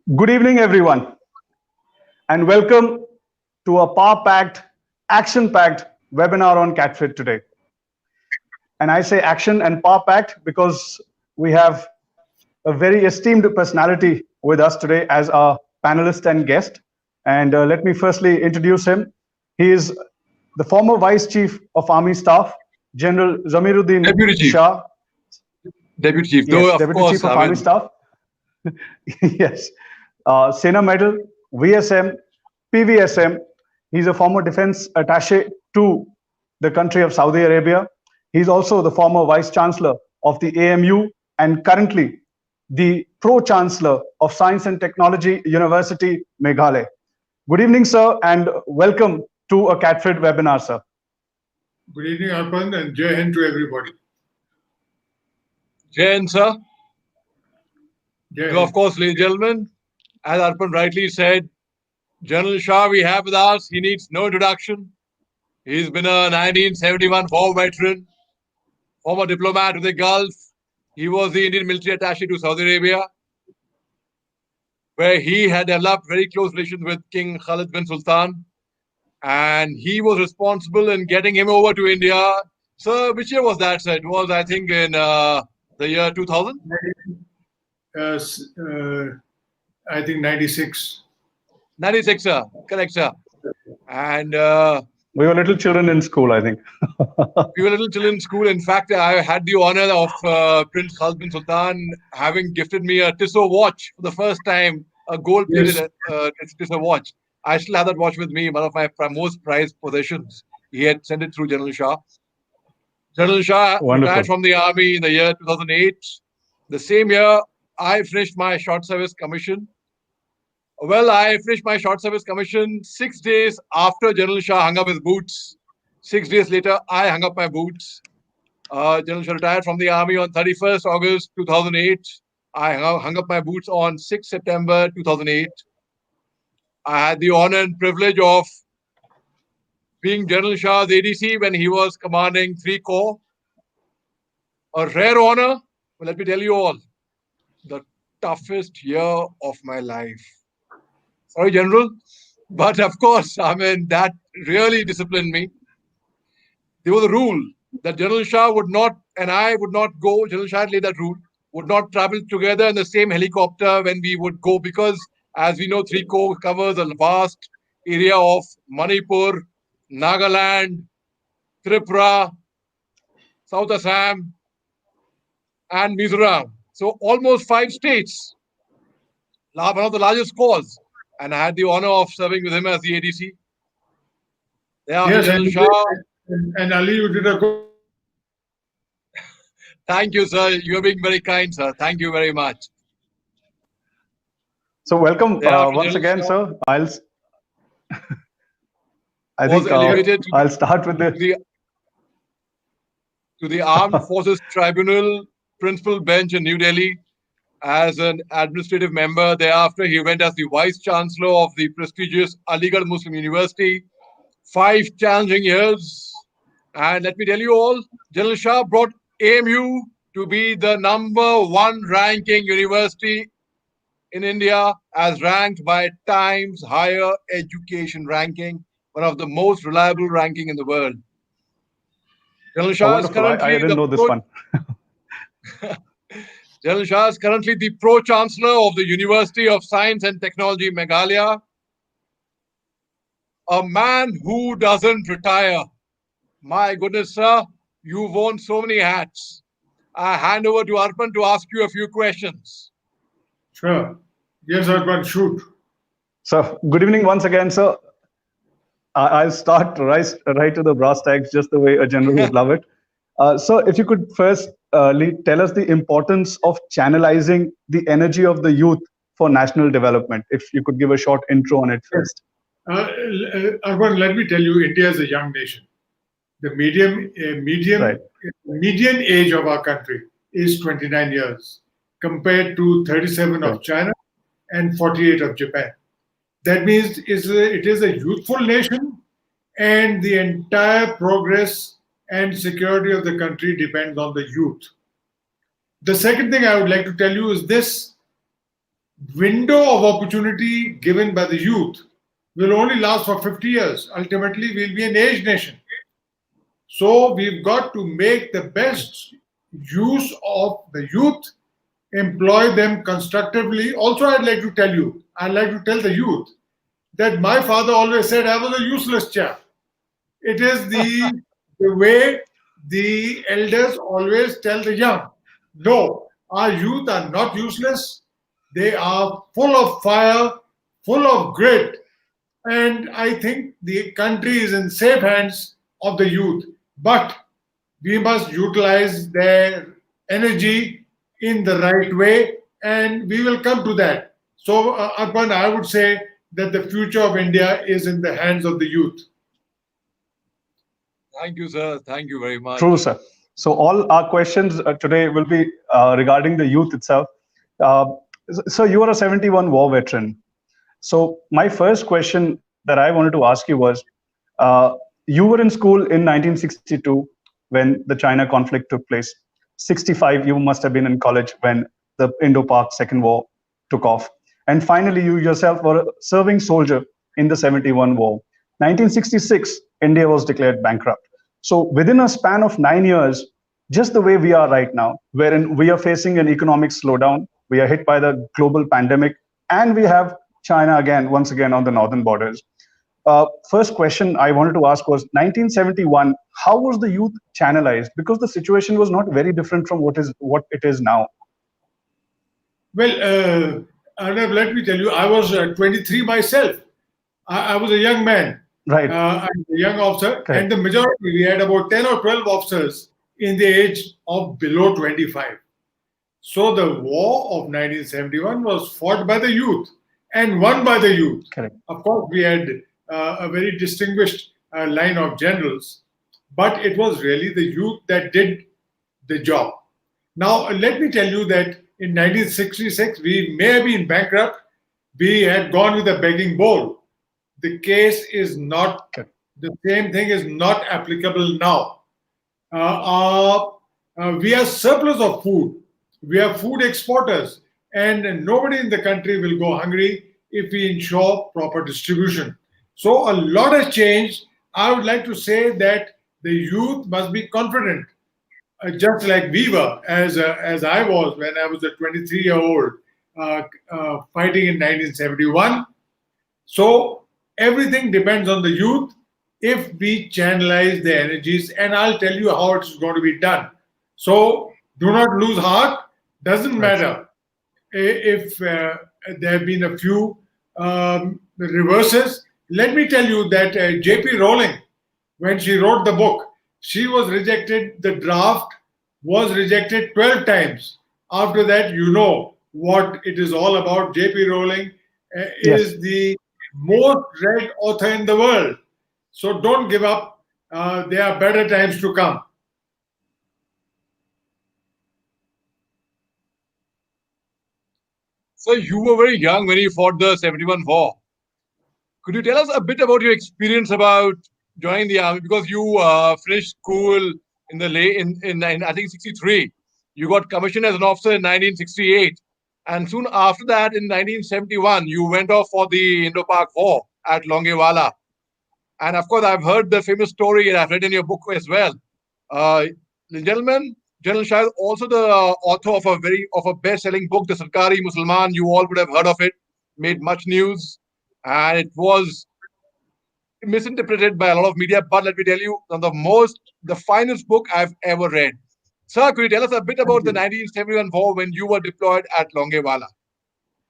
Good evening, everyone, and welcome to a power-packed, action-packed webinar on CatFit today. And I say action and power-packed because we have a very esteemed personality with us today as our panelist and guest. And let me firstly introduce him. He is the former Vice Chief of Army Staff, General Zamiruddin Deputy Chief. Shah. Deputy Chief. Yes, Though, of Deputy course, Chief of Army Staff. Yes. Sena Medal, VSM, PVSM. He's a former defense attaché to the country of Saudi Arabia. He's also the former vice chancellor of the AMU and currently the pro chancellor of Science and Technology University, Meghalaya. Good evening, sir, and welcome to a CatFit webinar, sir. Good evening, Arpan, and Jai Hind to everybody. Jai Hind, sir. Jai So, of Hind. course, ladies and gentlemen, as Arpan rightly said, General Shah we have with us. He needs no introduction. He's been a 1971 war veteran, former diplomat to the Gulf. He was the Indian military attaché to Saudi Arabia, where he had developed very close relations with King Khalid bin Sultan. And he was responsible in getting him over to India. Sir, which year was that, sir? It was, I think, in the year 2000? I think 96. 96, sir. Correct, sir. And we were little children in school, I think. We were little children in school. In fact, I had the honor of Prince Khalid bin Sultan having gifted me a Tissot watch for the first time, a gold-plated Tissot watch. I still have that watch with me, one of my most prized possessions. He had sent it through General Shah. General Shah retired from the army in the year 2008. The same year, I finished my short service commission. Well, I finished my short service commission 6 days after General Shah hung up his boots. 6 days later, I hung up my boots. General Shah retired from the army on 31st August 2008. I hung up my boots on 6 September 2008. I had the honor and privilege of being General Shah's ADC when he was commanding 3 Corps. A rare honor, but let me tell you all, the toughest year of my life. Sorry, General, but of course, I mean, that really disciplined me. There was a rule that General Shah would not, and I would not go, General Shah had laid that rule, would not travel together in the same helicopter when we would go because, as we know, 3 Corps covers a vast area of Manipur, Nagaland, Tripura, South Assam, and Mizoram. So almost 5 states, one of the largest corps. And I had the honor of serving with him as the ADC. Yes, and Ali, you did a good. Thank you, sir. You're being very kind, sir. Thank you very much. So welcome once again, sir. I'll start with to the Armed Forces Tribunal Principal Bench in New Delhi as an administrative member. Thereafter, he went as the Vice Chancellor of the prestigious Aligarh Muslim University. 5 challenging years. And let me tell you all, General Shah brought AMU to be the #1 ranking university in India as ranked by Times Higher Education Ranking, one of the most reliable ranking in the world. General Shah is currently I didn't know this one. General Shah is currently the Pro Chancellor of the University of Science and Technology, Meghalaya. A man who doesn't retire. My goodness, sir, you've worn so many hats. I hand over to Arpan to ask you a few questions. Sure. Yes, Arpan, shoot. So, good evening once again, sir. I'll start right to the brass tacks, just the way a general would love it. So, if you could first tell us the importance of channelizing the energy of the youth for national development. If you could give a short intro on it first. Arpan, let me tell you, India is a young nation. The median age of our country is 29 years, compared to 37 of China and 48 of Japan. That means it is a youthful nation, and the entire progress and security of the country depends on the youth. The second thing I would like to tell you is this: window of opportunity given by the youth will only last for 50 years. Ultimately, we'll be an aged nation. So we've got to make the best use of the youth, employ them constructively. Also, I'd like to tell the youth that my father always said I was a useless chap. It is the way the elders always tell the young. No, our youth are not useless. They are full of fire, full of grit, and I think the country is in safe hands of the youth. But we must utilize their energy in the right way, and we will come to that. So, Arpan, I would say that the future of India is in the hands of the youth. Thank you, sir. Thank you very True, much. sir. So all our questions today will be regarding the youth itself. Uh, so you are a 71 war veteran. So my first question that I wanted to ask you was, uh, you were in school in 1962 when the China conflict took place. 65, you must have been in college when the Indo-Pak Second War took off. And finally, you yourself were a serving soldier in the 71 war. 1966, India was declared bankrupt. So within a span of 9 years, just the way we are right now, wherein we are facing an economic slowdown, we are hit by the global pandemic, and we have China again, once again, on the northern borders. First question I wanted to ask was 1971. How was the youth channelized? Because the situation was not very different from what it is now. Well, Arnav, let me tell you, I was 23 myself. I was a young man, Right. I'm a young officer, and Correct. the majority, we had about 10 or 12 officers in the age of below 25. So the war of 1971 was fought by the youth and won by the youth. Correct. Of course, we had a very distinguished line of generals, but it was really the youth that did the job. Now, let me tell you that in 1966, we may have been bankrupt. We had gone with a begging bowl. The case is not, Correct. the same thing is not applicable now. We are surplus of food. We are food exporters, and nobody in the country will go hungry if we ensure proper distribution. So a lot has changed. I would like to say that the youth must be confident, just like we were, as I was when I was a 23-year-old fighting in 1971. So everything depends on the youth if we channelize the energies, and I'll tell you how it's going to be done. So do not lose heart. Doesn't Right. matter if there have been a few reverses. Let me tell you that J.P. Rowling, when she wrote the book, she was rejected. The draft was rejected 12 times. After that, you know what it is all about. J.P. Rowling Yes. is the most read author in the world. So don't give up. There are better times to come. So you were very young when you fought the 71 war. Could you tell us a bit about your experience about joining the army? Because you finished school in the late in I think 63. You got commissioned as an officer in 1968, and soon after that, in 1971, you went off for the Indo-Pak War at Longewala. And of course, I've heard the famous story, and I've read in your book as well. Uh, Gentlemen, General Shah is also the author of a best-selling book, The Sarkari Musalman. You all would have heard of it. Made much news, and it was misinterpreted by a lot of media. But let me tell you, one of the finest book I've ever read. Sir, could you tell us a bit Thank about the you. 1971 war when you were deployed at Longewala?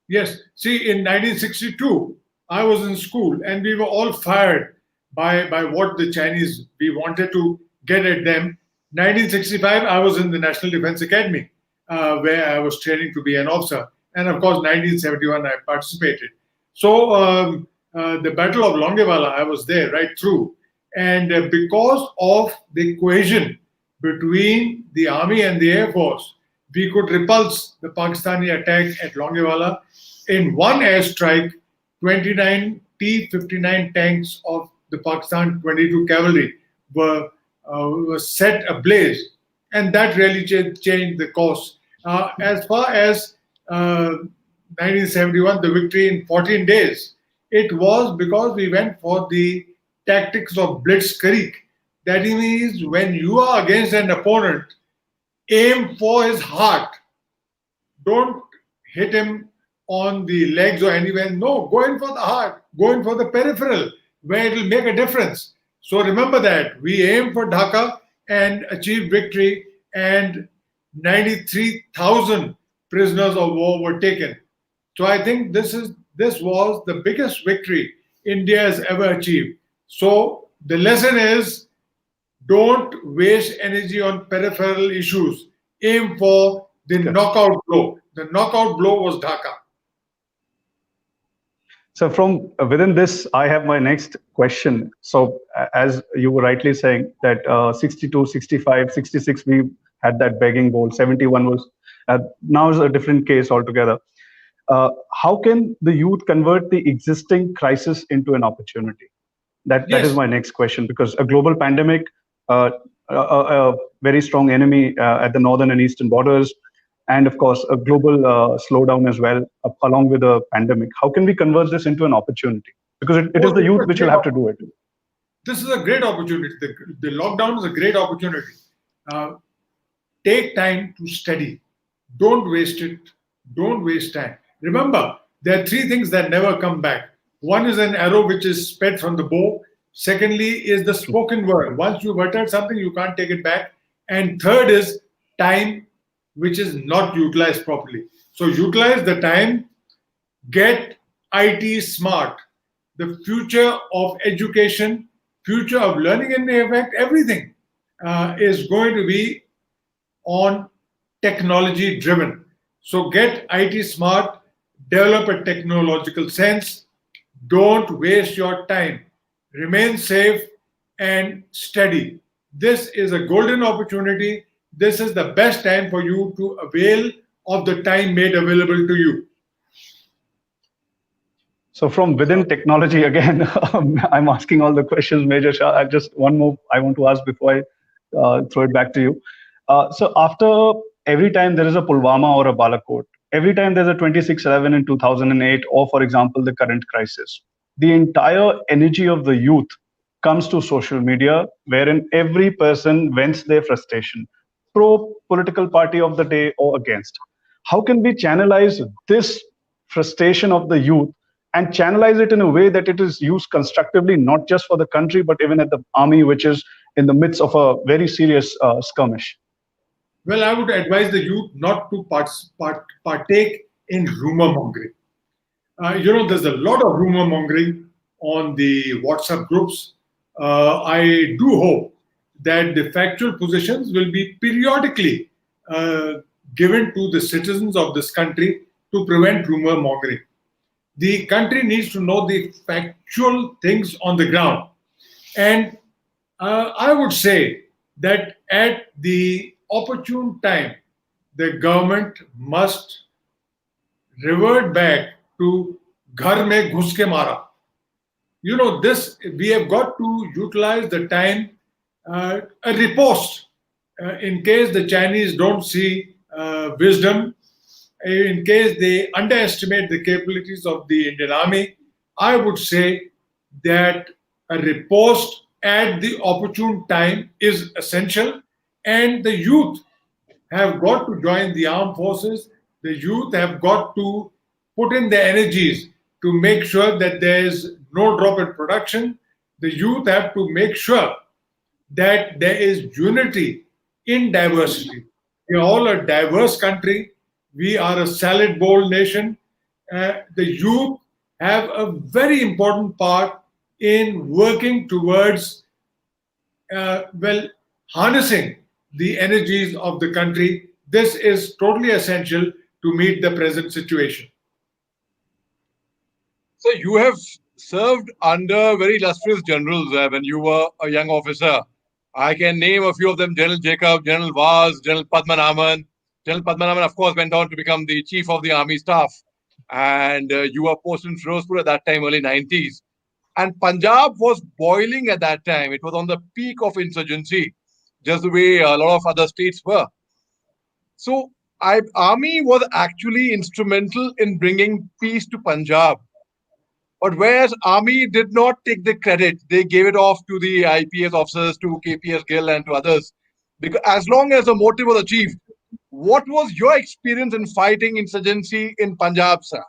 Yes. See, in 1962, I was in school and we were all fired by what the Chinese, we wanted to get at them. 1965, I was in the National Defense Academy where I was training to be an officer. And of course, 1971, I participated. So, the Battle of Longewala, I was there right through. And because of the cohesion between the army and the air force, we could repulse the Pakistani attack at Longewala in one airstrike. 29 T-59 tanks of the Pakistan 22 cavalry were set ablaze, and that really changed the course. As far as uh, 1971, the victory in 14 days. It was because we went for the tactics of blitzkrieg. That means when you are against an opponent, aim for his heart. Don't hit him on the legs or anywhere. No, go in for the heart, go in for the peripheral, where it will make a difference. So remember that we aim for Dhaka and achieve victory, and 93,000 prisoners of war were taken. So I think this was the biggest victory India has ever achieved. So the lesson is, don't waste energy on peripheral issues. Aim for the Okay. knockout blow. The knockout blow was Dhaka. So from within this, I have my next question. So as you were rightly saying that 62, 65, 66, we had that begging bowl. 71 was now is a different case altogether. How can the youth convert the existing crisis into an opportunity? That is Yes, my next question, because a global pandemic, uh, a very strong enemy at the northern and eastern borders, and of course a global slowdown as well, along with a pandemic. How can we convert this into an opportunity? Because it is oh, the youth which will have to do it. this is a great opportunity. The lockdown is a great opportunity. Uh, Take time to study. Don't waste it. Don't waste time. Remember, there are three things that never come back. One is an arrow which is sped from the bow. Secondly, is the True. spoken word. Once you've uttered something, you can't take it back. And third is time, which is not utilized properly. So utilize the time, get IT smart. The future of education, future of learning, and in effect, everything is going to be on technology driven. So get IT smart, develop a technological sense, don't waste your time, remain safe and steady. This is a golden opportunity. This is the best time for you to avail of the time made available to you. So from within technology again, I'm asking all the questions, Major Shah. I just one more I want to ask before I throw it back to you. So after every time there is a Pulwama or a Balakot, every time there's a 26/11 in 2008, or for example the current crisis, the entire energy of the youth comes to social media, wherein every person vents their frustration, pro political party of the day or against. How can we channelize this frustration of the youth and channelize it in a way that it is used constructively, not just for the country, but even at the army, which is in the midst of a very serious skirmish? Well, I would advise the youth not to partake in rumor mongering. There's a lot of rumor mongering on the WhatsApp groups. I do hope that the factual positions will be periodically uh, given to the citizens of this country to prevent rumor mongering. The country needs to know the factual things on the ground. And I would say that at the opportune time, the government must revert back to ghar mein ghus ke mara. This we have got to utilize the time, a riposte, in case the Chinese don't see wisdom, in case they underestimate the capabilities of the Indian army. I would say that a riposte at the opportune time is essential, and the youth have got to join the armed forces. The youth have got to put in their energies to make sure that there is no drop in production. The youth have to make sure that there is unity in diversity. We are all a diverse country. We are a salad bowl nation. The youth have a very important part in working towards, well, harnessing the energies of the country. This is totally essential to meet the present situation. So you have served under very illustrious generals when you were a young officer. I can name a few of them: General Jacob, General Vaz, General Padmanabhan. General Padmanabhan, of course, went on to become the chief of the army staff. And you were posted in Firozpur at that time, early 90s. And Punjab was boiling at that time. It was on the peak of insurgency, just the way a lot of other states were. So Army was actually instrumental in bringing peace to Punjab. But whereas Army did not take the credit, they gave it off to the IPS officers, to KPS Gill, and to others. Because as long as the motive was achieved, what was your experience in fighting insurgency in Punjab, sir?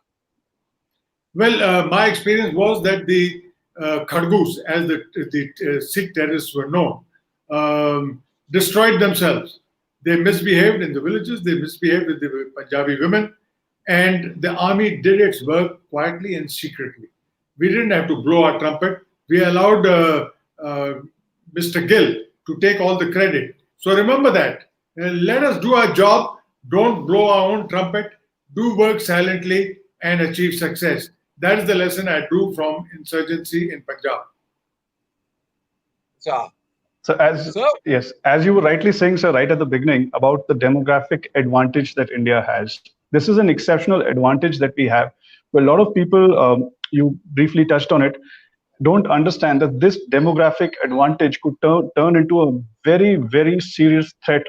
Well, my experience was that the Khadgus, as the Sikh terrorists were known, destroyed themselves. They misbehaved in the villages, they misbehaved with the Punjabi women, and the army did its work quietly and secretly. We didn't have to blow our trumpet. We allowed uh, Mr. Gill to take all the credit. So remember that. Let us do our job. Don't blow our own trumpet. Do work silently and achieve success. That is the lesson I drew from insurgency in Punjab. Sir. So as So, yes, as you were rightly saying, sir, right at the beginning about the demographic advantage that India has. This is an exceptional advantage that we have. But a lot of people, you briefly touched on it, don't understand that this demographic advantage could turn into a very, very serious threat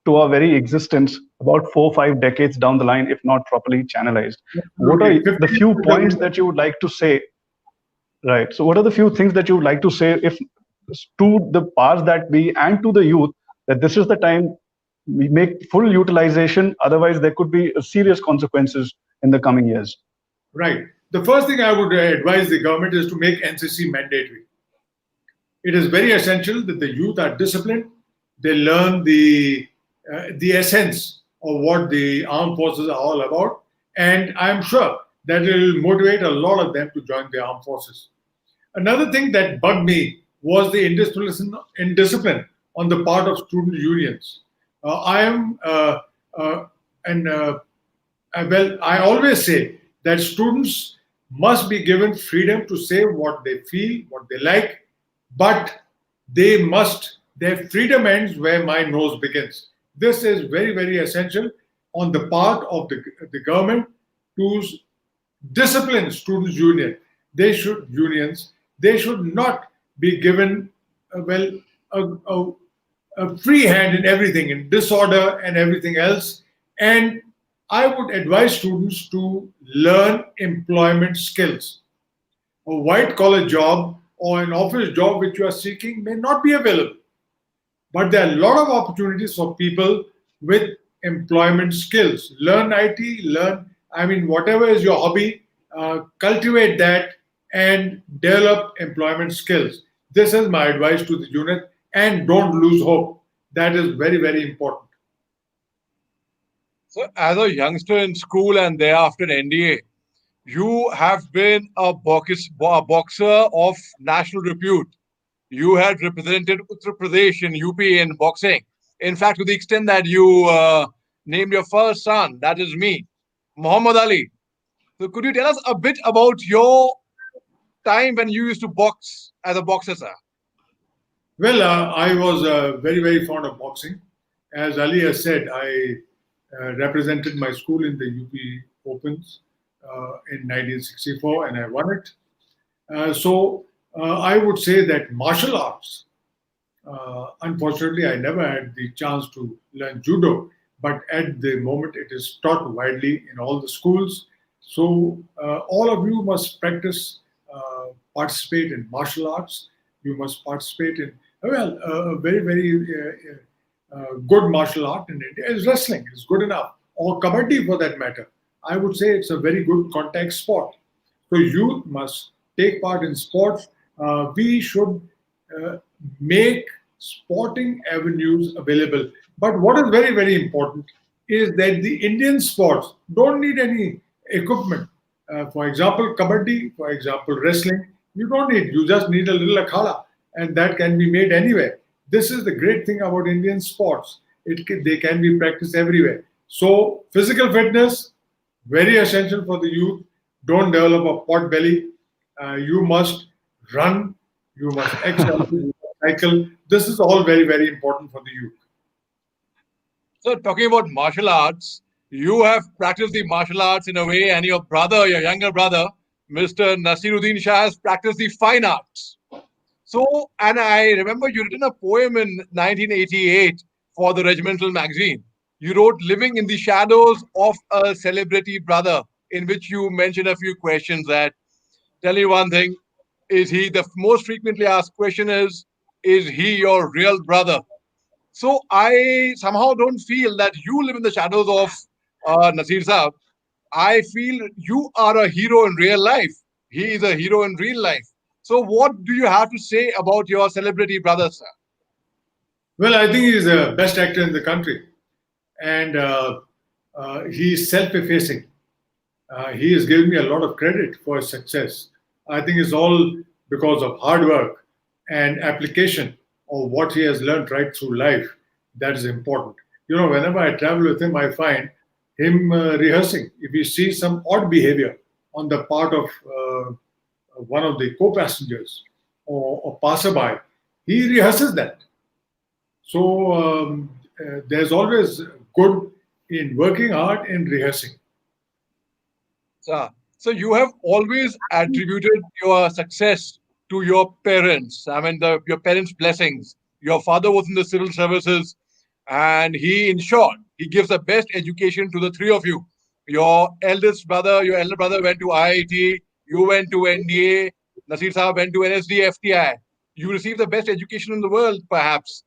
to our very existence about 4 or 5 decades down the line, if not properly channelized. What are Absolutely. 50 the few years points ago, that you would like to say? Right. So, what are the few things that you would like to say if to the powers that be and to the youth that this is the time we make full utilization? Otherwise, there could be serious consequences in the coming years. right. The first thing I would advise the government is to make NCC mandatory. It is very essential that the youth are disciplined. They learn the essence of what the armed forces are all about, and I am sure that it will motivate a lot of them to join the armed forces. Another thing that bugged me was the indiscipline on the part of student unions. I am, and well, I always say that students must be given freedom to say what they feel, what they like, but their freedom ends where my nose begins. This is very, very essential on the part of the government to discipline students unions. They should not be given well a free hand in everything, in disorder and everything else. And I would advise students to learn employment skills. A white collar job or an office job which you are seeking may not be available, but there are a lot of opportunities for people with employment skills. Learn IT, I mean, whatever is your hobby, cultivate that and develop employment skills. This is my advice to the unit, and don't lose hope. That is very, very important. so as a youngster in school and thereafter NDA, you have been a boxer of national repute. You had represented Uttar Pradesh in UP in boxing. In fact, to the extent that you named your first son, that is me, Muhammad Ali. So, could you tell us a bit about your time when you used to box as a boxer, sir? Well, I was very, very fond of boxing. As Ali has said, I represented my school in the UP Opens in 1964 and I won it. So I would say that martial arts, unfortunately, I never had the chance to learn judo, but at the moment it is taught widely in all the schools. So all of you must participate in martial arts. You must participate in a very good martial art in India is wrestling. It's good enough, or kabaddi for that matter. I would say it's a very good contact sport. So youth must take part in sports. We should uh, make sporting avenues available. But what is very, very important is that the Indian sports don't need any equipment. For example, kabaddi, for example, wrestling, you don't need, you just need a little akhada, and that can be made anywhere. This is the great thing about Indian sports. They can be practiced everywhere. So, physical fitness, very essential for the youth. Don't develop a pot belly. You must run, you must exercise, you must cycle. This is all very, very important for the youth. So, talking about martial arts, you have practiced the martial arts in a way, and your brother, your younger brother, Mr. Nasiruddin Shah, has practiced the fine arts. So, and I remember you written a poem in 1988 for the Regimental magazine. You wrote Living in the Shadows of a Celebrity Brother, in which you mentioned a few questions that tell you one thing. Is he the most frequently asked question is he your real brother? So I somehow don't feel that you live in the shadows of Nasir Saab. I feel you are a hero in real life. He is a hero in real life. So what do you have to say about your celebrity brother, sir? Well, I think he's the best actor in the country, and he is self-effacing. He has given me a lot of credit for his success. I think it's all because of hard work and application of what he has learned right through life. That is important. You know, whenever I travel with him, I find him rehearsing. If he sees some odd behavior on the part of one of the co-passengers or passerby, he rehearses that. So there's always good in working hard and rehearsing. Sir, so you have always attributed your success to your parents. I mean, your parents' blessings. Your father was in the civil services, and he ensured he gives the best education to the three of you. Your elder brother went to IIT. You went to NDA. Nasir Saab went to NSD FTI. You received the best education in the world, perhaps.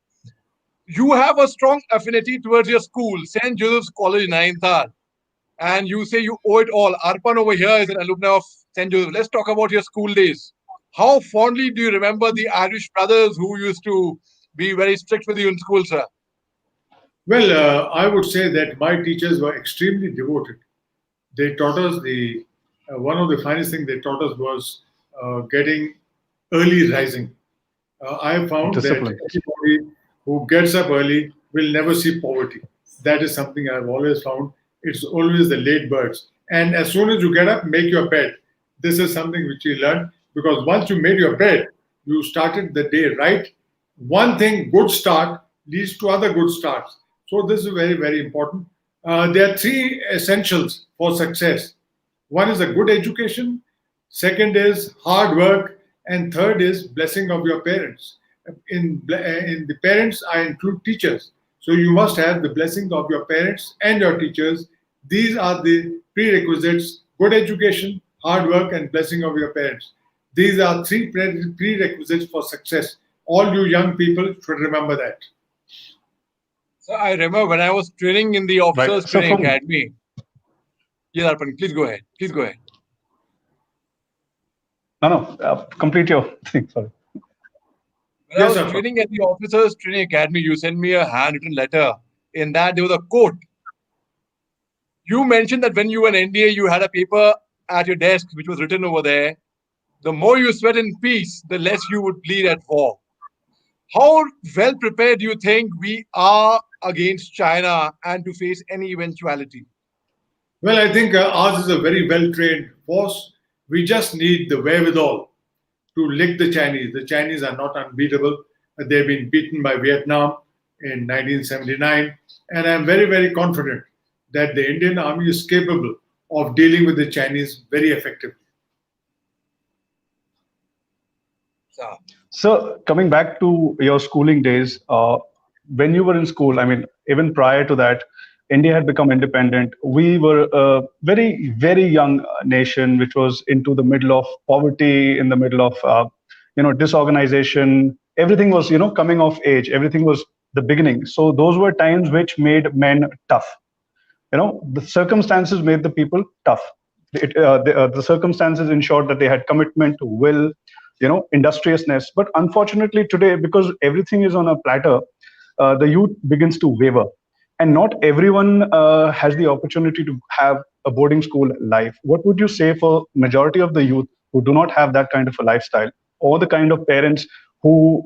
You have a strong affinity towards your school, St. Joseph's College, Nainital, and you say you owe it all. Arpan over here is an alumni of St. Joseph. Let's talk about your school days. How fondly do you remember the Irish brothers who used to be very strict with you in school, sir? Well, I would say that my teachers were extremely devoted. They taught us one of the finest things they taught us was getting early rising. I have found that Discipline. anybody who gets up early will never see poverty. That is something I've always found. It's always the late birds. And as soon as you get up, make your bed. This is something which we learned because once you made your bed, you started the day right. One thing, good start, leads to other good starts. So this is very, very important. There are three essentials for success. One is a good education, second is hard work, and third is blessing of your parents. In the parents, I include teachers. So you must have the blessing of your parents and your teachers. These are the prerequisites: good education, hard work, and blessing of your parents. These are three prerequisites for success. All you young people should remember that. So I remember when I was training in the Right. Officers So Training from Academy. Yes, Arpan, please go ahead. Please go ahead. no, no, complete your thing. Sorry. When I Yes, was sir. training at the Officers Training Academy, you sent me a handwritten letter. In that, there was a quote. You mentioned that when you were in NDA, you had a paper at your desk which was written over there. The more you sweat in peace, the less you would bleed at war. How well prepared do you think we are against China and to face any eventuality? Well, I think ours is a very well trained force. We just need the wherewithal to lick the Chinese. The Chinese are not unbeatable. They've been beaten by Vietnam in 1979. And I'm very, very confident that the Indian Army is capable of dealing with the Chinese very effectively. So, So coming back to your schooling days, when you were in school, I mean, even prior to that, India had become independent. We were a very, very young nation, which was into the middle of poverty, in the middle of, disorganization. Everything was, coming of age. Everything was the beginning. So those were times which made men tough. The circumstances made the people tough. The circumstances ensured that they had commitment, will, industriousness. But unfortunately today, because everything is on a platter, the youth begins to waver, and not everyone has the opportunity to have a boarding school life. What would you say for majority of the youth who do not have that kind of a lifestyle, or the kind of parents who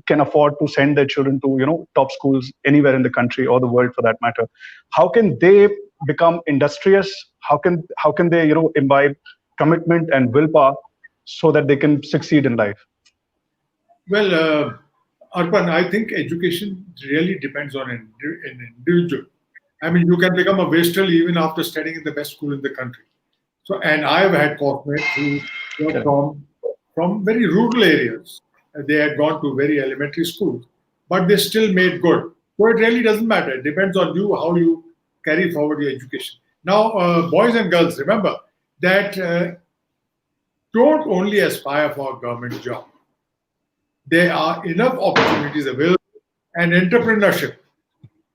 can afford to send their children to top schools anywhere in the country or the world for that matter? How can they become industrious? How can they imbibe commitment and willpower so that they can succeed in life? Well, Arpan, I think education really depends on an individual. I mean, you can become a wastrel even after studying in the best school in the country. So, and I've had classmates who were Yeah. from very rural areas. They had gone to very elementary schools, but they still made good. So it really doesn't matter. It depends on you how you carry forward your education. Now, boys and girls, remember that don't only aspire for a government job. There are enough opportunities available and entrepreneurship.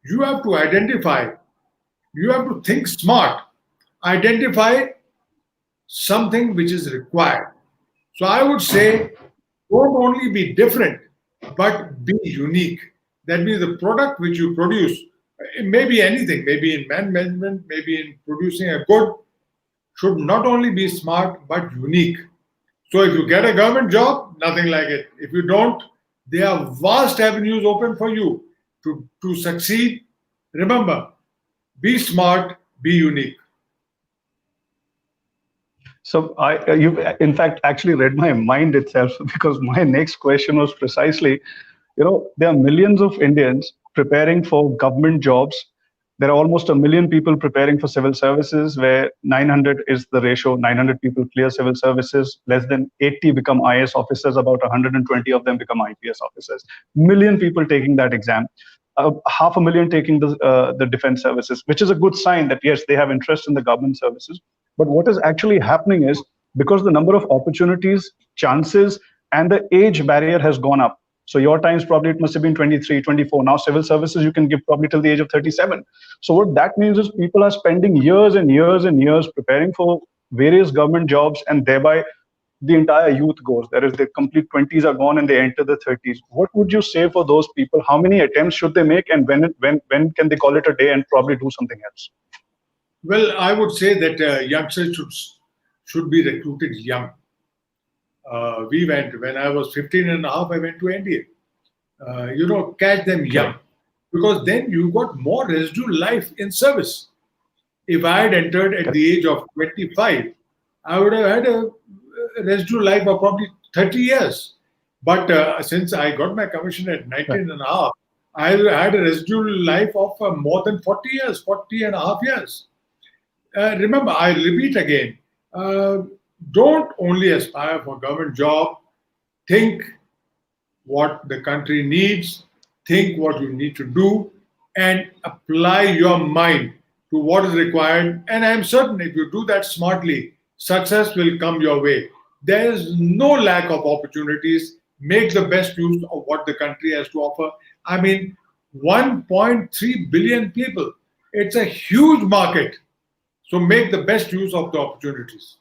You have to identify, you have to think smart, identify something which is required. So I would say don't only be different, but be unique. That means the product which you produce, it may be anything, maybe in management, maybe in producing a good, should not only be smart but unique. So if you get a government job, nothing like it. If you don't, there are vast avenues open for you to succeed. Remember, be smart, be unique. So you in fact actually read my mind itself because my next question was precisely, there are millions of Indians preparing for government jobs. There are almost a million people preparing for civil services, where 900 is the ratio. 900 people clear civil services. Less than 80 become IS officers. About 120 of them become IPS officers. Million people taking that exam. Half a million taking the defense services, which is a good sign that yes, they have interest in the government services. But what is actually happening is, because the number of opportunities, chances, and the age barrier has gone up. So your times probably it must have been 23, 24. Now civil services you can give probably till the age of 37. So what that means is people are spending years and years and years preparing for various government jobs, and thereby the entire youth goes. There is the complete 20s are gone and they enter the 30s. What would you say for those people? How many attempts should they make, and when can they call it a day and probably do something else? Well, I would say that youngsters should be recruited young. We went when I was 15 and a half. I went to NDA. Catch them young, Correct. because then you got more residual life in service. If I had entered at Correct. the age of 25, I would have had a residual life of probably 30 years. But since I got my commission at Right. 19 and a half, I had a residual life of more than 40 years, 40 and a half years. Remember, I repeat again, uh, don't only aspire for government job, think what the country needs, think what you need to do, and apply your mind to what is required. And I'm certain if you do that smartly, success will come your way. There is no lack of opportunities. Make the best use of what the country has to offer. I mean, 1.3 billion people. It's a huge market. So make the best use of the opportunities.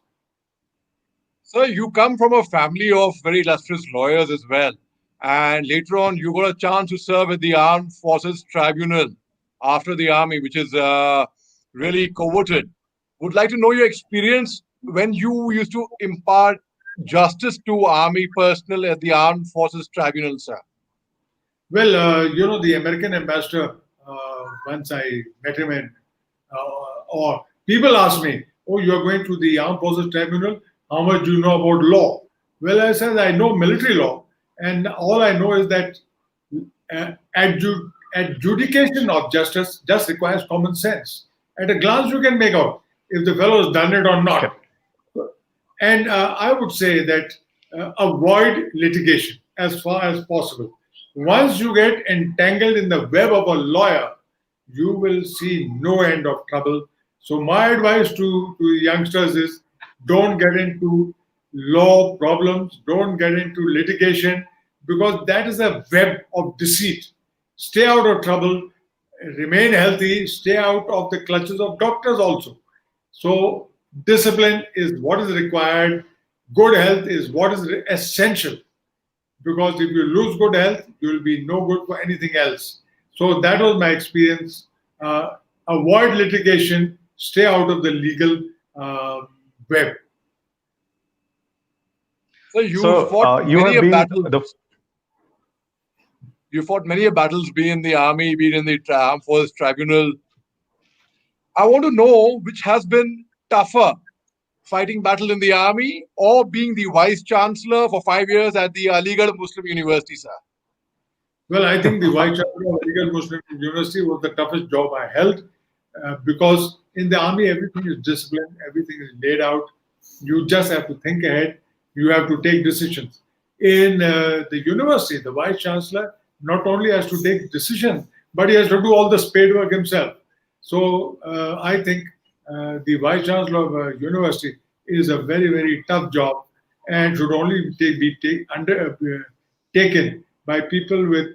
Sir, you come from a family of very illustrious lawyers as well. And later on, you got a chance to serve at the Armed Forces Tribunal after the army, which is really coveted. Would like to know your experience when you used to impart justice to army personnel at the Armed Forces Tribunal, sir. Well, the American ambassador, once I met him, or people ask me, oh, you're going to the Armed Forces Tribunal, how much do you know about law? Well, I said, I know military law, and all I know is that adjudication of justice just requires common sense. At a glance, you can make out if the fellow has done it or not. Correct. And I would say that avoid litigation as far as possible. Once you get entangled in the web of a lawyer, you will see no end of trouble. So my advice to youngsters is don't get into law problems, don't get into litigation, because that is a web of deceit. Stay out of trouble, remain healthy, stay out of the clutches of doctors also. So discipline is what is required. Good health is what is essential, because if you lose good health, you will be no good for anything else. So that was my experience. Avoid litigation, stay out of the legal web. So you So fought you many have a been battle. the You fought many a battles, be in the army, be in the Armed Forces Tribunal. I want to know which has been tougher, fighting battle in the army or being the vice chancellor for 5 years at the Aligarh Muslim University, sir. Well, I think the Vice Chancellor of Legal Muslim University was the toughest job I held, because in the army everything is disciplined, everything is laid out. You just have to think ahead. You have to take decisions. In the university, the Vice Chancellor not only has to take decisions, but he has to do all the spade work himself. So I think the vice chancellor of a university is a very, very tough job and should only taken by people with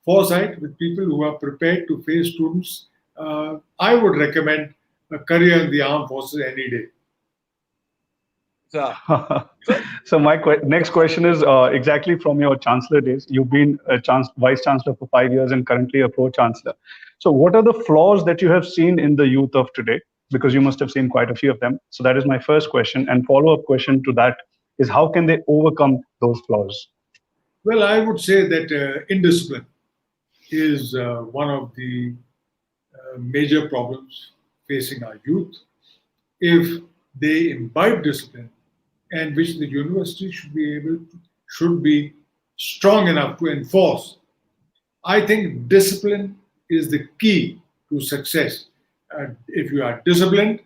foresight, with people who are prepared to face students. I would recommend a career in the armed forces any day. So, So my next question is exactly from your chancellor days. You've been a vice chancellor for 5 years and currently a pro chancellor. So what are the flaws that you have seen in the youth of today? Because you must have seen quite a few of them. So that is my first question. And follow-up question to that is how can they overcome those flaws? Well, I would say that indiscipline is one of the major problems facing our youth. If they imbibe discipline, and which the university should be strong enough to enforce, I think discipline is the key to success. If you are disciplined,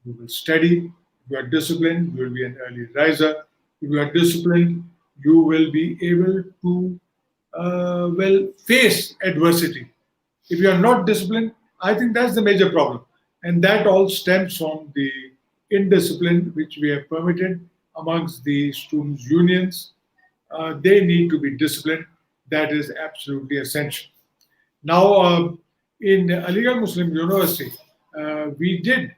you will study. If you are disciplined, you will be an early riser. If you are disciplined, you will be able to face adversity. If you are not disciplined, I think that's the major problem. And that all stems from the indiscipline which we have permitted amongst the students' unions. They need to be disciplined. That is absolutely essential. Now, in Aligarh Muslim University, we did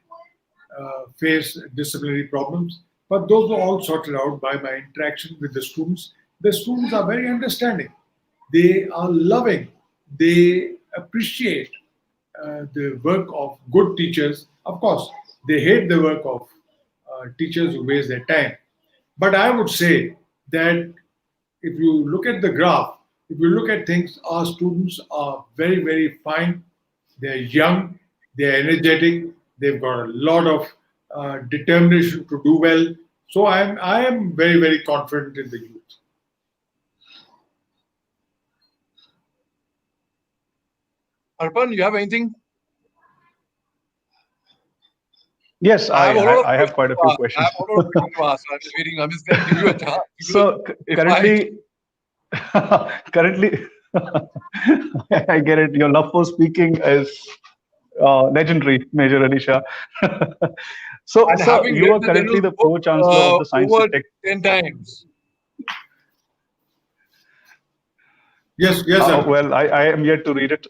face disciplinary problems, but those were all sorted out by my interaction with the students. The students are very understanding. They are loving. They appreciate the work of good teachers. Of course, they hate the work of teachers who waste their time. But I would say that if you look at the graph, if you look at things, our students are very, very fine. They're young, they're energetic, they've got a lot of determination to do well. So I am very, very confident in the youth. Arpan, you have anything? Yes, I have a lot of I have questions quite a to few ask. I questions. have a lot of questions to ask. I'm just waiting. I'm just going to give you a chance. So If currently, currently, I get it. Your love for speaking is legendary, Major Anisha. So, and sir, having you read are the currently general the book pro chancellor of the Science over and Tech. 10 times. Yes, yes, sir. Well, I am yet to read it.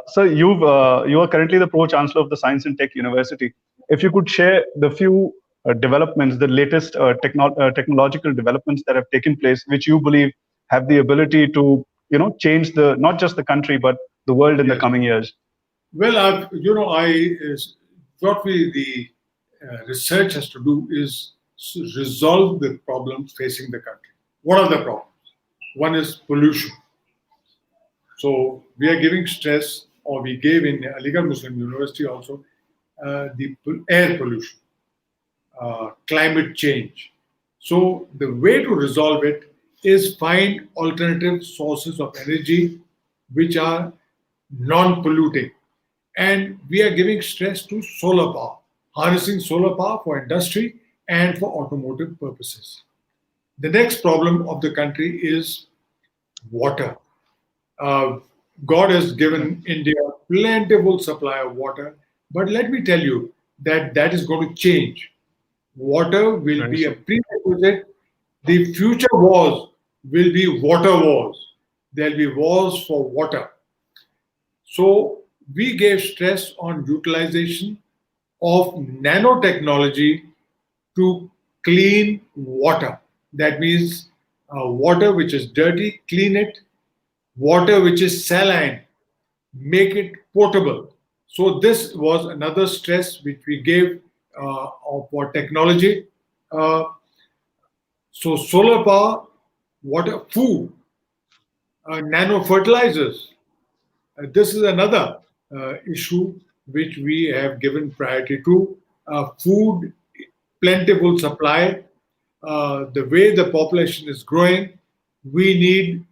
So you are currently the pro chancellor of the Science and Tech University. If you could share the few developments, the latest technological developments that have taken place, which you believe have the ability to change the not just the country but the world in the Yes. coming years. Well, what the research has to do is resolve the problems facing the country. What are the problems? One is pollution. So we are giving stress, or we gave in Aligarh Muslim University also, the air pollution, climate change. So the way to resolve it is find alternative sources of energy which are non-polluting. And we are giving stress to solar power, harnessing solar power for industry and for automotive purposes. The next problem of the country is water. Uh, God has given India plentiful supply of water, but let me tell you that that is going to change. Water will Very be a soon. prerequisite. The future wars will be water wars. There'll be wars for water. So we gave stress on utilization of nanotechnology to clean water. That means water which is dirty, clean it. Water which is saline, make it potable. So this was another stress which we gave for technology. Uh, so solar power, water, food, nano fertilizers. This is another issue which we have given priority to. Food, plentiful supply. The way the population is growing, we need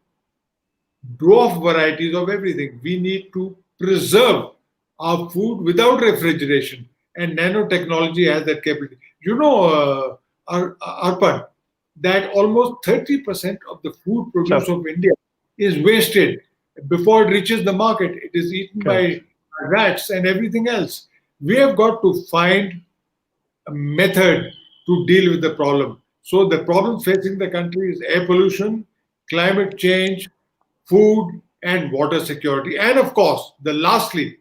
dwarf varieties of everything. We need to preserve our food without refrigeration, and nanotechnology has that capability. Arpan, that almost 30% of the food produce So of India is wasted. Before it reaches the market, it is eaten Correct. by rats and everything else. We have got to find a method to deal with the problem. So the problem facing the country is air pollution, climate change, food, and water security. And of course, the lastly,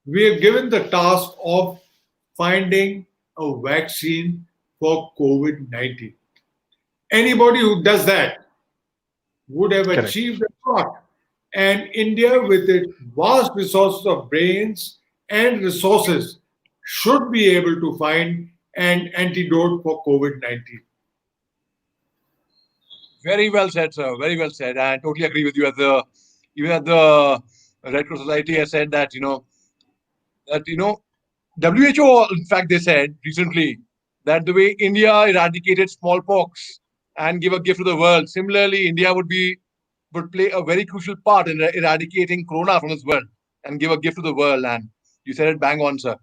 we have given the task of finding a vaccine for COVID 19. Anybody who does that would have Correct. achieved a lot. And India, with its vast resources of brains and resources, should be able to find an antidote for COVID 19. Very well said, sir. Very well said. I totally agree with you. At the even at the Red Cross Society has said that WHO, in fact, they said recently that the way India eradicated smallpox and give a gift to the world, similarly, India would play a very crucial part in eradicating corona from this world and give a gift to the world. And you said it bang on, sir.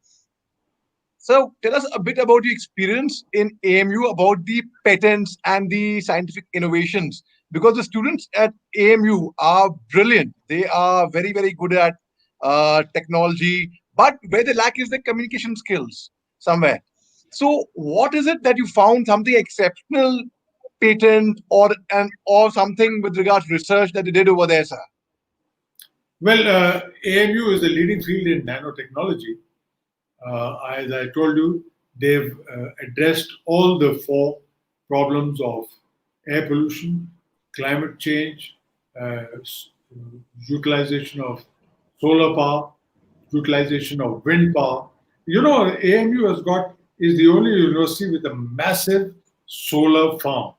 So tell us a bit about your experience in AMU about the patents and the scientific innovations. Because the students at AMU are brilliant. They are very, very good at technology, but where they lack is the communication skills somewhere. So what is it that you found something exceptional patent or something with regards to research that you did over there, sir? Well, AMU is the leading field in nanotechnology. As I told you, they've addressed all the four problems of air pollution, climate change, utilization of solar power, utilization of wind power. You know, AMU has got is the only university with a massive solar farm.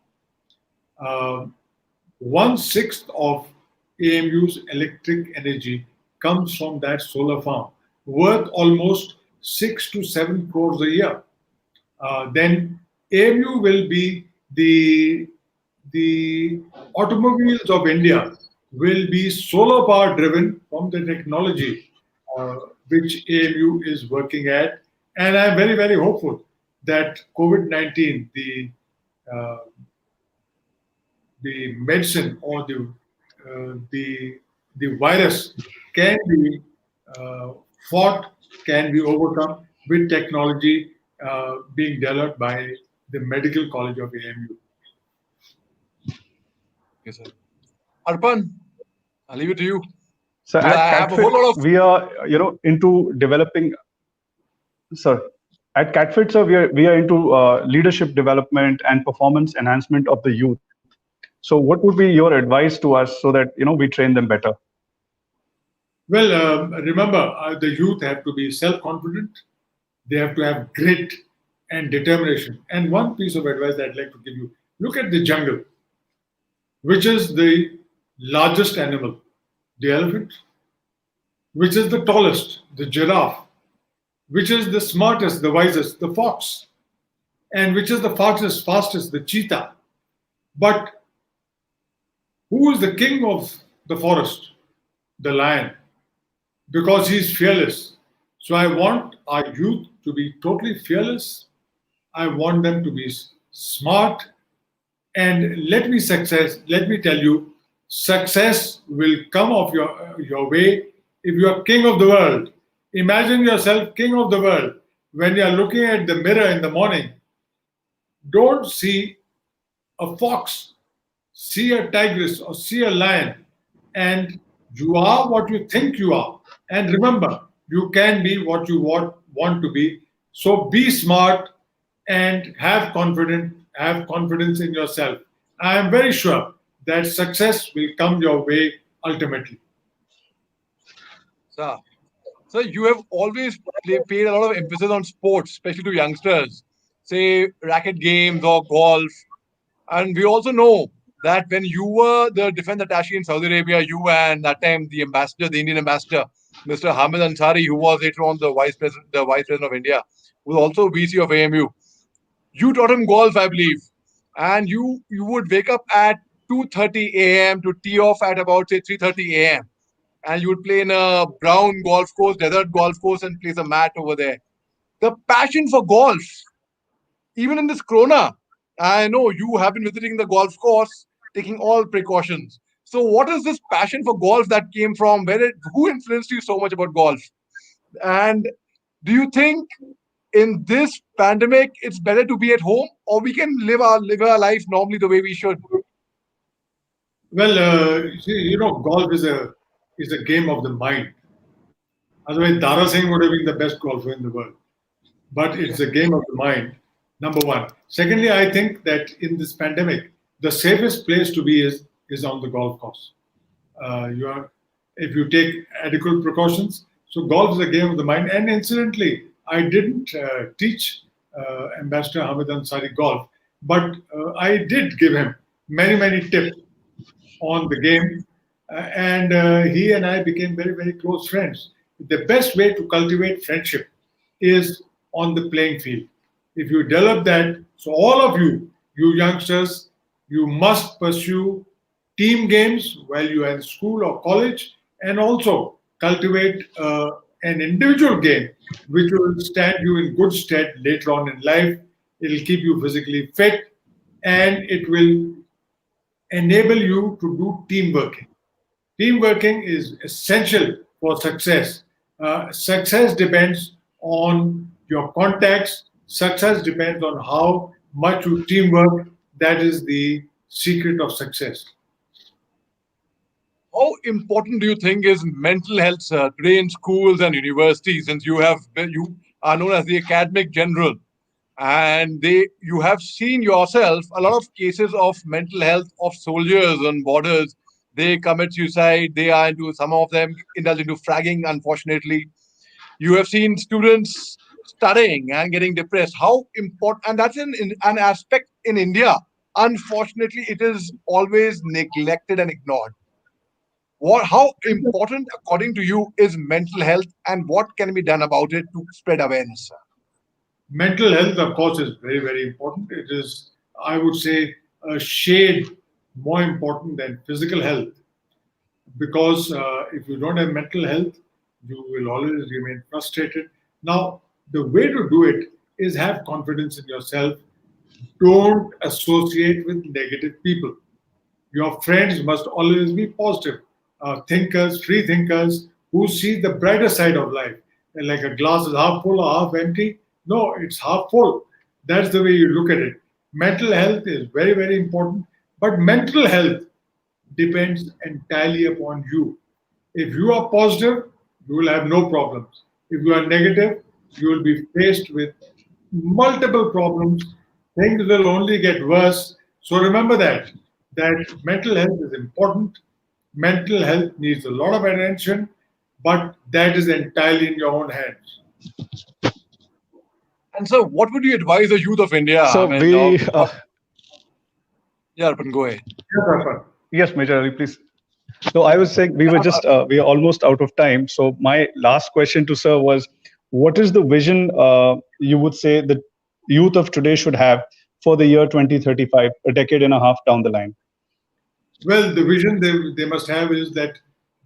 Uh, 1/6 of AMU's electric energy comes from that solar farm, worth almost 6 to 7 crores a year. Then AMU will be the automobiles of India will be solar power driven from the technology uh, which AMU is working at, and I'm very very hopeful that COVID-19, uh, the medicine or the virus can be uh, fought, can be overcome with technology being developed by the Medical College of AMU. Okay, sir. Arpan, I'll leave it to you. So Because at I have a whole CatFit, lot of we are, into developing. Sir, at CatFit, sir, we are into leadership development and performance enhancement of the youth. So, what would be your advice to us so that we train them better? Well, remember, the youth have to be self-confident. They have to have grit and determination. And one piece of advice I'd like to give you: look at the jungle, which is the largest animal, the elephant, which is the tallest, the giraffe, which is the smartest, the wisest, the fox, and which is the fastest, the cheetah. But who is the king of the forest? The lion, because he's fearless. So I want our youth to be totally fearless. I want them to be smart. And let me tell you, success will come of your way if you are king of the world. Imagine yourself king of the world. When you are looking at the mirror in the morning, don't see a fox, see a tigress or see a lion, and you are what you think you are. And remember, you can be what you want to be. So be smart and have confidence in yourself. I am very sure that success will come your way ultimately. sir. So you have always paid a lot of emphasis on sports, especially to youngsters, say racket games or golf. And we also know that when you were the defense attaché in Saudi Arabia, you and that time the ambassador, the Indian ambassador, Mr. Hamid Ansari, who was later on the vice president of India, was also VC of AMU. You taught him golf, I believe, and you would wake up at 2:30 a.m. to tee off at about say 3:30 a.m. and you would play in a brown golf course, desert golf course, and place a mat over there. The passion for golf, even in this corona, I know you have been visiting the golf course, taking all precautions. So, what is this passion for golf that came from? Who influenced you so much about golf? And do you think in this pandemic it's better to be at home, or we can live our life normally the way we should? Well, golf is a game of the mind. Otherwise, Dara Singh would have been the best golfer in the world. But it's a game of the mind, number one. Secondly, I think that in this pandemic, the safest place to be is on the golf course. You are, if you take adequate precautions. So golf is a game of the mind. And incidentally, I didn't teach Ambassador Hamid Ansari golf, but I did give him many tips on the game, and he and I became very close friends. The best way to cultivate friendship is on the playing field. If you develop that, so all of you, you youngsters, you must pursue team games while you are in school or college, and also cultivate an individual game which will stand you in good stead later on in life. It will keep you physically fit, and it will enable you to do team working. Team working is essential for success. Success depends on your contacts. Success depends on how much you teamwork. That is the secret of success. How important do you think is mental health, sir, today in schools and universities? Since you are known as the academic general, and you have seen yourself a lot of cases of mental health of soldiers on borders. They commit suicide. They are into some of them indulge into fragging. Unfortunately, you have seen students studying and getting depressed. How important, and that's in an aspect in India. Unfortunately, it is always neglected and ignored. How important, according to you, is mental health, and what can be done about it to spread awareness, sir? Mental health, of course, is very important. It is, I would say, a shade more important than physical health, because if you don't have mental health, you will always remain frustrated. Now, the way to do it is have confidence in yourself. Don't associate with negative people. Your friends must always be positive, thinkers, free thinkers who see the brighter side of life. And like a glass is half full or half empty. No, it's half full. That's the way you look at it. Mental health is very important, but mental health depends entirely upon you. If you are positive, you will have no problems. If you are negative, you will be faced with multiple problems. Things will only get worse. So remember that mental health is important. Mental health needs a lot of attention, but that is entirely in your own hands. And so, what would you advise the youth of India? I So mean, we, yeah, but go ahead. Yes, Arpan. yes, Major Ali, please. So I was saying we are almost out of time. So my last question to sir was, what is the vision you would say the youth of today should have for the year 2035, a decade and a half down the line? Well, the vision they must have is that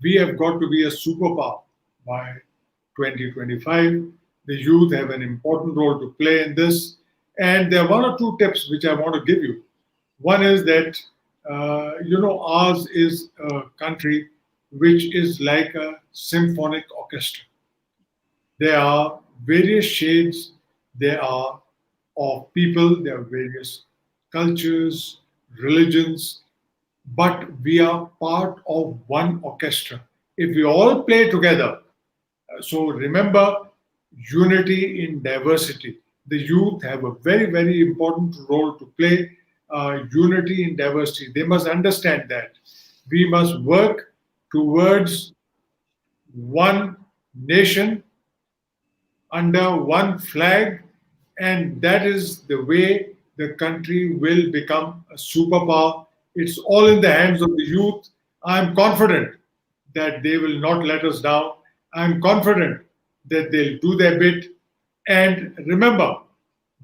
we have got to be a superpower by 2025. The youth have an important role to play in this. And there are one or two tips which I want to give you. One is that, ours is a country which is like a symphonic orchestra. There are various shades, there are of people, there are various cultures, religions, but we are part of one orchestra. If we all play together, so remember unity in diversity. The youth have a very important role to play. Unity in diversity. They must understand that we must work towards one nation under one flag, and that is the way the country will become a superpower. It's all in the hands of the youth. I'm confident that they will not let us down. I'm confident that they'll do their bit. And remember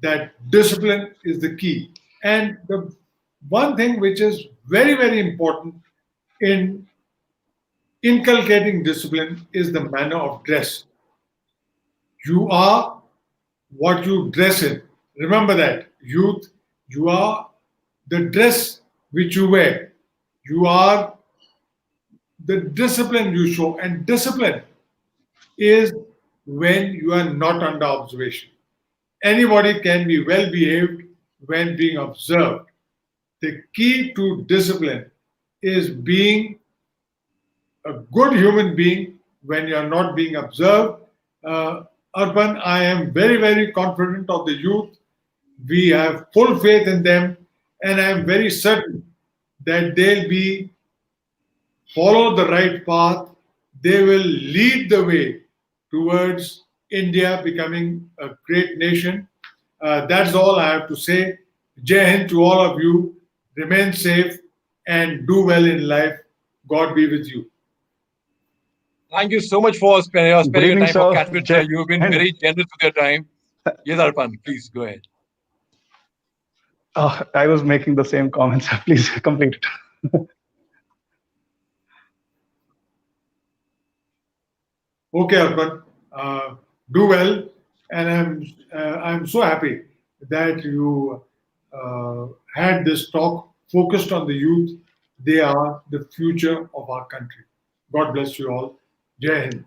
that discipline is the key. And the one thing which is very important in inculcating discipline is the manner of dress. You are what you dress in. Remember that, youth, you are the dress which you wear. You are the discipline you show. And discipline is when you are not under observation. Anybody can be well behaved when being observed. The key to discipline is being a good human being when you are not being observed. Urban, I am very, very confident of the youth. We have full faith in them, and I am very certain that they'll be follow the right path. They will lead the way towards India becoming a great nation. That's all I have to say. Jai Hind to all of you. Remain safe and do well in life. God be with you. Thank you so much for Good spending your evening, time for sir. Catfit. Jai You've been Hind. very generous with your time. Yes, Arpan, please go ahead. I was making the same comments. Please complete it. Okay, Arpan, do well, and I'm so happy that you had this talk focused on the youth. They are the future of our country. God bless you all. Jai Hind.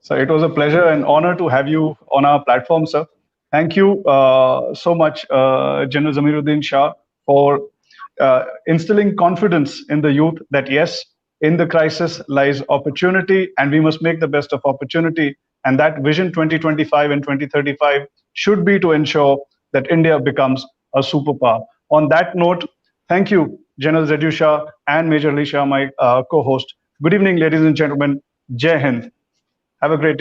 So it was a pleasure and honor to have you on our platform, sir. Thank you so much, General Zamiruddin Shah, for instilling confidence in the youth that yes, in the crisis lies opportunity, and we must make the best of opportunity. And that vision 2025 and 2035 should be to ensure that India becomes a superpower. On that note, thank you, General Zedu Shah and Major Ali Shah, my co host. Good evening, ladies and gentlemen. Jai Hind. Have a great